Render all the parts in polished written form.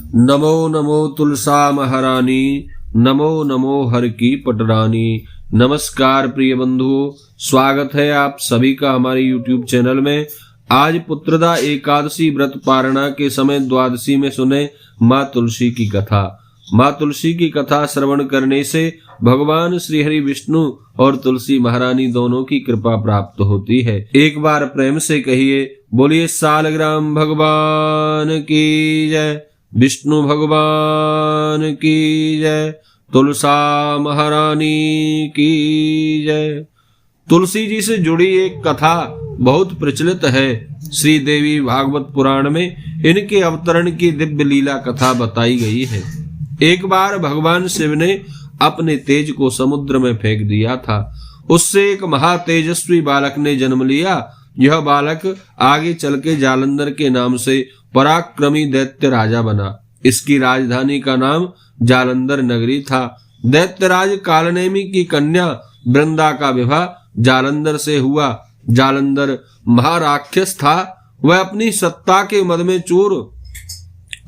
नमो नमो तुलसा महारानी, नमो नमो हर की पटरानी। नमस्कार प्रिय बंधुओं, स्वागत है आप सभी का हमारे YouTube चैनल में। आज पुत्रदा एकादशी व्रत पारणा के समय द्वादशी में सुने माँ तुलसी की कथा। माँ तुलसी की कथा श्रवण करने से भगवान श्री हरि विष्णु और तुलसी महारानी दोनों की कृपा प्राप्त होती है। एक बार प्रेम से कहिए, बोलिए सालग्राम भगवान की जय, विष्णु भगवान की जय, तुलसा महारानी की जय। तुलसी जी से जुड़ी एक कथा बहुत प्रचलित है। श्री देवी भागवत पुराण में इनके अवतरण की दिव्य लीला कथा बताई गई है। एक बार भगवान शिव ने अपने तेज को समुद्र में फेंक दिया था। उससे एक महातेजस्वी बालक ने जन्म लिया। यह बालक आगे चल के जालंधर के नाम से पराक्रमी दैत्य राजा बना। इसकी राजधानी का नाम जालंधर नगरी था। दैत्यराज कालनेमी की कन्या वृंदा का विवाह जालंधर से हुआ। जालंधर महाराक्षस था। वह अपनी सत्ता के मद में चूर।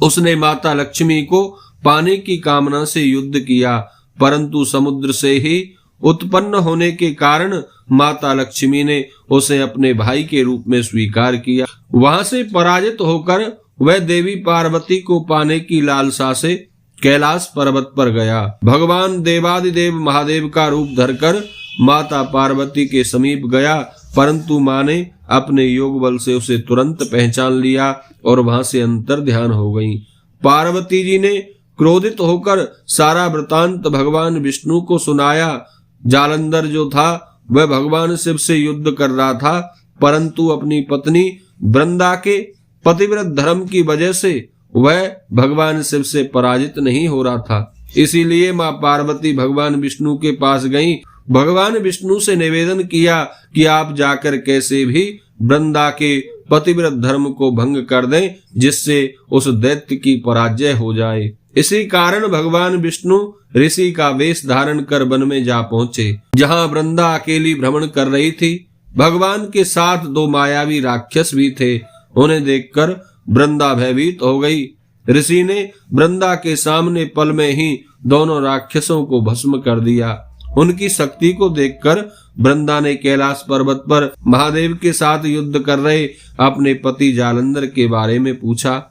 उसने माता लक्ष्मी को पाने की कामना से युद्ध किया, परंतु समुद्र से ही उत्पन्न होने के कारण माता लक्ष्मी ने उसे अपने भाई के रूप में स्वीकार किया। वहां से पराजित होकर वह देवी पार्वती को पाने की लालसा से कैलाश पर्वत पर गया। भगवान देवादिदेव महादेव का रूप धरकर माता पार्वती के समीप गया, परंतु मां ने अपने योग बल से उसे तुरंत पहचान लिया और वहां से अंतर ध्यान हो गई। पार्वती जी ने क्रोधित होकर सारा वृतांत भगवान विष्णु को सुनाया। जालंधर जो था वह भगवान शिव से युद्ध कर रहा था, परंतु अपनी पत्नी वृंदा के पतिव्रत धर्म की वजह से वह भगवान शिव से पराजित नहीं हो रहा था। इसीलिए मां पार्वती भगवान विष्णु के पास गईं। भगवान विष्णु से निवेदन किया कि आप जाकर कैसे भी वृंदा के पतिव्रत धर्म को भंग कर दें, जिससे उस दैत्य की पराजय हो जाए। इसी कारण भगवान विष्णु ऋषि का वेश धारण कर वन में जा पहुंचे, जहां वृंदा अकेली भ्रमण कर रही थी। भगवान के साथ दो मायावी राक्षस भी थे। उन्हें देखकर वृंदा भयभीत हो गई। ऋषि ने वृंदा के सामने पल में ही दोनों राक्षसों को भस्म कर दिया। उनकी शक्ति को देखकर वृंदा ने कैलाश पर्वत पर महादेव के साथ युद्ध कर रहे अपने पति जालंधर के बारे में पूछा।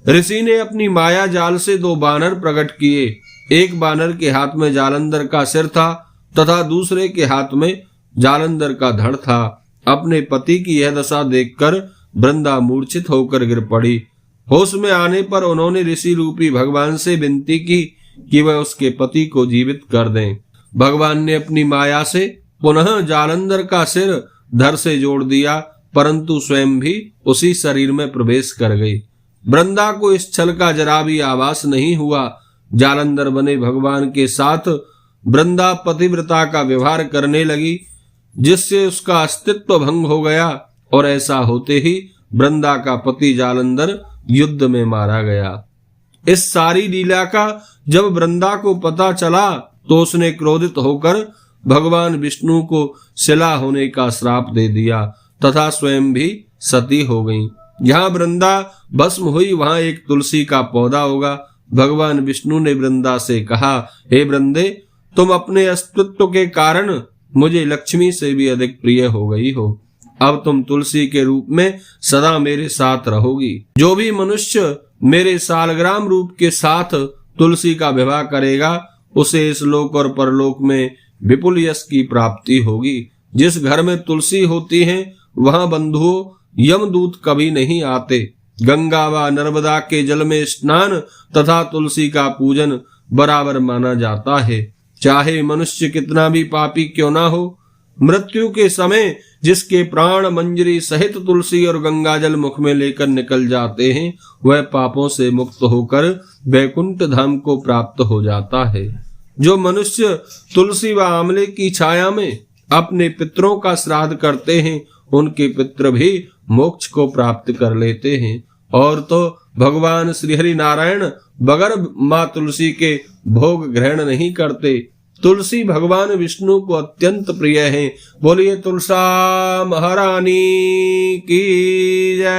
ऋषि ने अपनी माया जाल से दो बानर प्रकट किए। एक बानर के हाथ में जालंधर का सिर था तथा दूसरे के हाथ में जालंधर का धड़ था। अपने पति की यह दशा देखकर वृंदा मूर्छित होकर गिर पड़ी। होश में आने पर उन्होंने ऋषि रूपी भगवान से विनती की कि वह उसके पति को जीवित कर दें। भगवान ने अपनी माया से पुनः जालंधर का सिर धड़ से जोड़ दिया, परंतु स्वयं भी उसी शरीर में प्रवेश कर गई। वृंदा को इस छल का जरा भी आभास नहीं हुआ। जालंधर बने भगवान के साथ वृंदा पतिव्रता का व्यवहार करने लगी, जिससे उसका अस्तित्व भंग हो गया और ऐसा होते ही वृंदा का पति जालंधर युद्ध में मारा गया। इस सारी लीला का जब वृंदा को पता चला तो उसने क्रोधित होकर भगवान विष्णु को शिला होने का श्राप दे दिया तथा स्वयं भी सती हो गई। जहाँ वृंदा भस्म हुई वहां एक तुलसी का पौधा होगा। भगवान विष्णु ने वृंदा से कहा, हे वृंदे, तुम अपने अस्तित्व के कारण मुझे लक्ष्मी से भी अधिक प्रिय हो गई हो। अब तुम तुलसी के रूप में सदा मेरे साथ रहोगी। जो भी मनुष्य मेरे सालग्राम रूप के साथ तुलसी का विवाह करेगा, उसे इस लोक और परलोक में विपुल यश की प्राप्ति होगी। जिस घर में तुलसी होती है वहां बंधुओं यमदूत कभी नहीं आते। गंगा व नर्मदा के जल में स्नान तथा तुलसी का पूजन बराबर माना जाता है, चाहे मनुष्य कितना भी पापी क्यों ना हो। मृत्यु के समय जिसके प्राण मंजरी सहित तुलसी और गंगा जल मुख में लेकर निकल जाते हैं, वह पापों से मुक्त होकर वैकुंठ धाम को प्राप्त हो जाता है। जो मनुष्य तुलसी व आंवले की छाया में अपने पितरों का श्राद्ध करते हैं, उनके पितृ भी मोक्ष को प्राप्त कर लेते हैं। और तो भगवान श्री हरि नारायण बगैर माँ तुलसी के भोग ग्रहण नहीं करते। तुलसी भगवान विष्णु को अत्यंत प्रिय है। बोलिए तुलसा महारानी की जय।